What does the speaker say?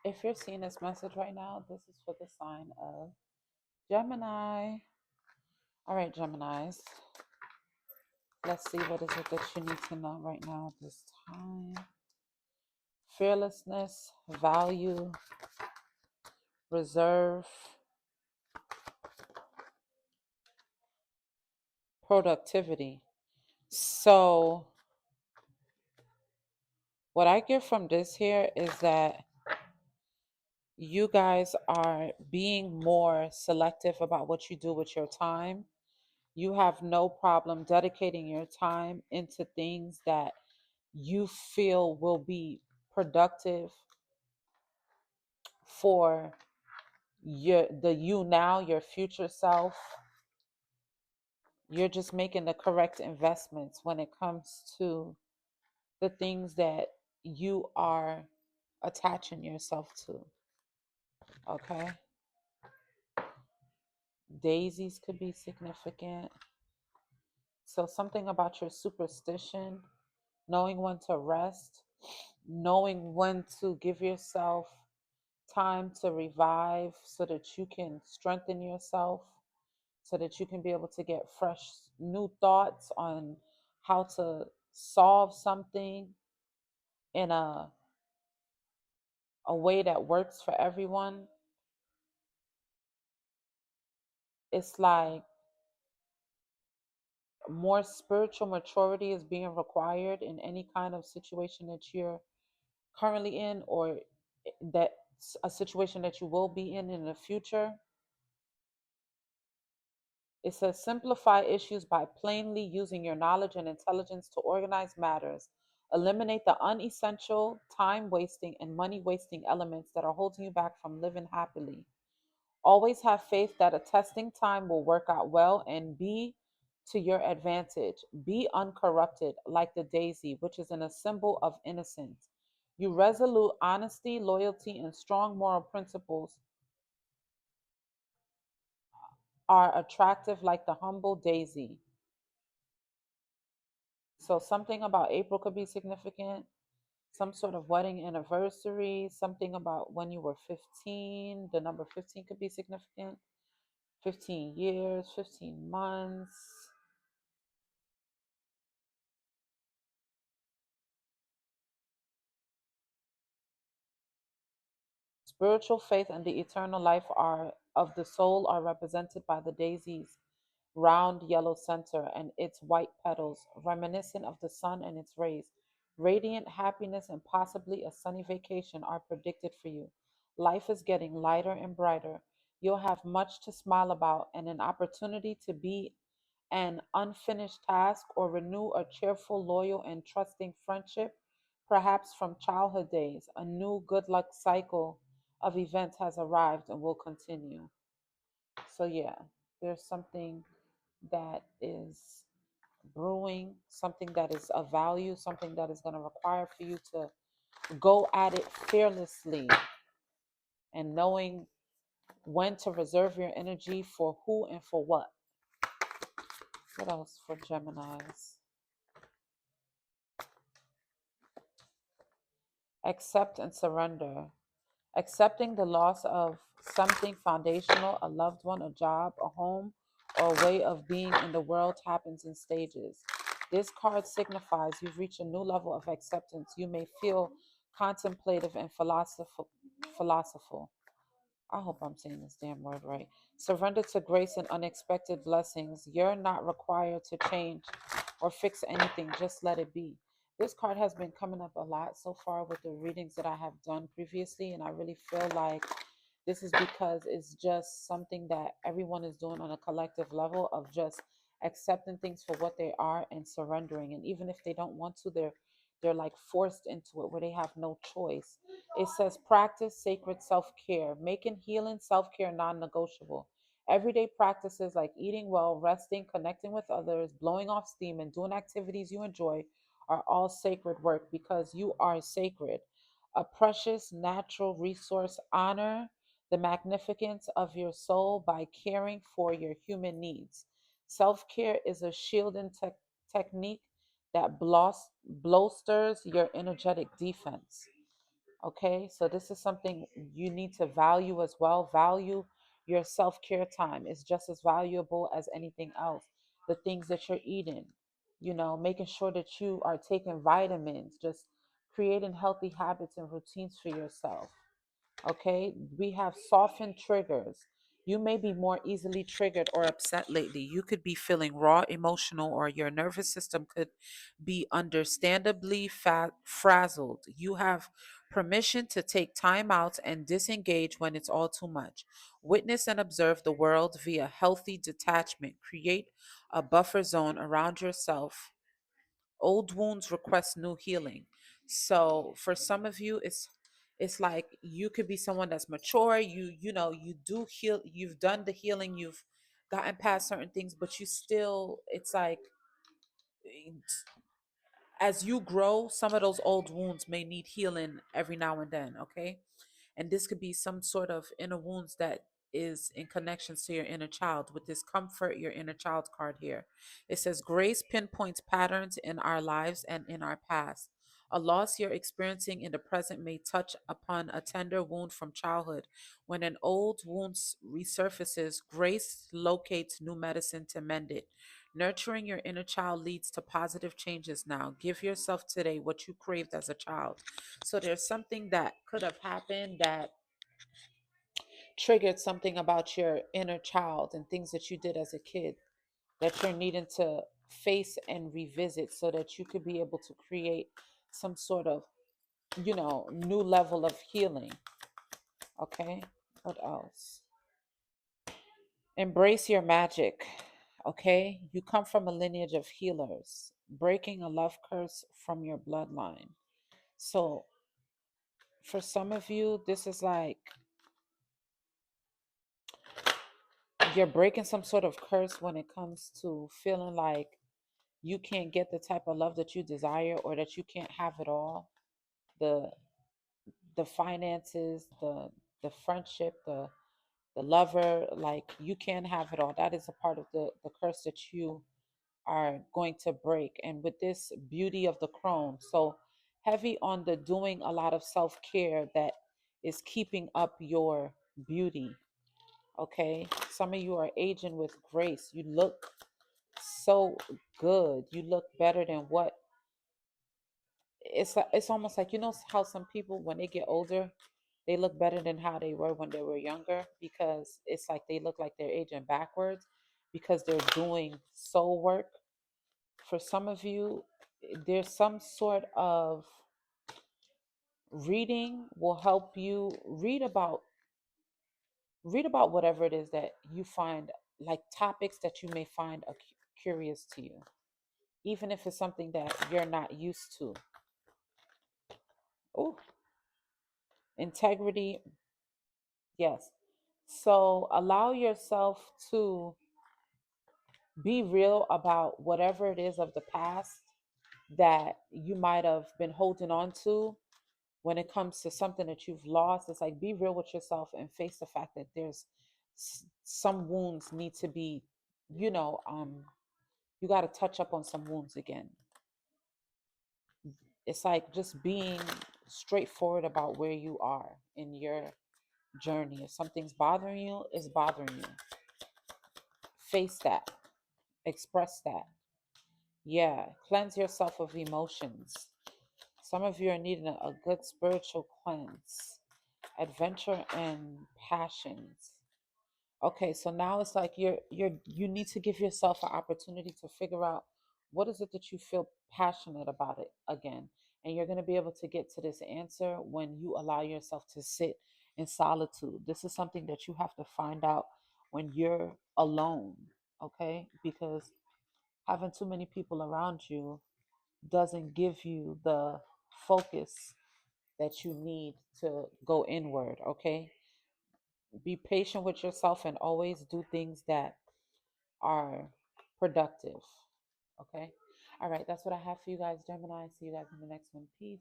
If you're seeing this message right now, this is for the sign of Gemini. All right, Geminis. Let's see what is it that you need to know right now at this time. Fearlessness, value, reserve, productivity. So, what I get from this here is that you guys are being more selective about what you do with your time. You have no problem dedicating your time into things that you feel will be productive for you now, your future self. You're just making the correct investments when it comes to the things that you are attaching yourself to. Okay? Daisies could be significant. So something about your superstition, knowing when to rest, knowing when to give yourself time to revive so that you can strengthen yourself, so that you can be able to get fresh new thoughts on how to solve something in a way that works for everyone. It's like more spiritual maturity is being required in any kind of situation that you're currently in, or that's a situation that you will be in the future. It says simplify issues by plainly using your knowledge and intelligence to organize matters. Eliminate the unessential, time wasting, and money wasting elements that are holding you back from living happily. Always have faith that a testing time will work out well and be to your advantage. Be uncorrupted like the daisy, which is a symbol of innocence. You resolute honesty, loyalty, and strong moral principles are attractive like the humble daisy. So something about April could be significant. Some sort of wedding anniversary, something about when you were 15. The number 15 could be significant. 15 years, 15 months. Spiritual faith and the eternal life are of the soul are represented by the daisy's round yellow center and its white petals, reminiscent of the sun and its rays. Radiant happiness and possibly a sunny vacation are predicted for you. Life is getting lighter and brighter. You'll have much to smile about and an opportunity to be an unfinished task or renew a cheerful, loyal, and trusting friendship, perhaps from childhood days. A new good luck cycle of events has arrived and will continue. So, yeah, there's something that is brewing, something that is of value, something that is going to require for you to go at it fearlessly and knowing when to reserve your energy for who and for what. What else for Geminis? Accept and surrender. Accepting the loss of something foundational, a loved one, a job, a home, or a way of being in the world happens in stages. This card signifies you've reached a new level of acceptance. You may feel contemplative and philosophical. I hope I'm saying this damn word right. Surrender to grace and unexpected blessings. You're not required to change or fix anything, just let it be. This card has been coming up a lot so far with the readings that I have done previously, and I really feel like this is because it's just something that everyone is doing on a collective level of just accepting things for what they are and surrendering. And even if they don't want to, they're like forced into it where they have no choice. It says practice sacred self-care, making healing self-care non-negotiable. Everyday practices like eating well, resting, connecting with others, blowing off steam, and doing activities you enjoy are all sacred work because you are sacred. A precious natural resource. Honor the magnificence of your soul by caring for your human needs. Self-care is a shielding technique that bolsters your energetic defense. Okay, so this is something you need to value as well. Value your self care time. It's just as valuable as anything else. The things that you're eating, making sure that you are taking vitamins, just creating healthy habits and routines for yourself. Okay, we have softened triggers. You may be more easily triggered or upset lately. You could be feeling raw emotional, or your nervous system could be understandably frazzled. You have permission to take time out and disengage when it's all too much. Witness and observe the world via healthy detachment. Create a buffer zone around yourself. Old wounds request new healing. So for some of you, it's like you could be someone that's mature. You do heal. You've done the healing. You've gotten past certain things, but you still, it's like, as you grow, some of those old wounds may need healing every now and then. Okay, and this could be some sort of inner wounds that is in connections to your inner child. With this comfort your inner child card here, it says grace pinpoints patterns in our lives and in our past. A loss you're experiencing in the present may touch upon a tender wound from childhood. When an old wound resurfaces, grace locates new medicine to mend it. Nurturing your inner child leads to positive changes now. Give yourself today what you craved as a child. So there's something that could have happened that triggered something about your inner child and things that you did as a kid that you're needing to face and revisit so that you could be able to create some sort of, new level of healing. Okay. What else? Embrace your magic. Okay. You come from a lineage of healers, breaking a love curse from your bloodline. So for some of you, this is like you're breaking some sort of curse when it comes to feeling like you can't get the type of love that you desire, or that you can't have it all. The finances, the friendship, the lover, like you can't have it all. That is a part of the curse that you are going to break. And with this beauty of the crone, so heavy on the doing a lot of self-care that is keeping up your beauty. Okay, some of you are aging with grace. You look so good. You look better than what, it's almost like, how some people when they get older, they look better than how they were when they were younger, because it's like they look like they're aging backwards because they're doing soul work. For some of you, there's some sort of reading will help you read about whatever it is that you find, like topics that you may find curious to you, even if it's something that you're not used to. Oh, integrity. Yes. So allow yourself to be real about whatever it is of the past that you might have been holding on to. When it comes to something that you've lost, it's like be real with yourself and face the fact that there's some wounds need to be, you know, you got to touch up on some wounds again. It's like just being straightforward about where you are in your journey. If something's bothering you, it's bothering you. Face that, express that. Yeah, cleanse yourself of emotions. Some of you are needing a good spiritual cleanse, adventure and passions. Okay, so now it's like you need to give yourself an opportunity to figure out what is it that you feel passionate about it again. And you're going to be able to get to this answer when you allow yourself to sit in solitude. This is something that you have to find out when you're alone, okay? Because having too many people around you doesn't give you the focus that you need to go inward, okay? Be patient with yourself and always do things that are productive, okay? All right, that's what I have for you guys, Gemini. See you guys in the next one. Peace.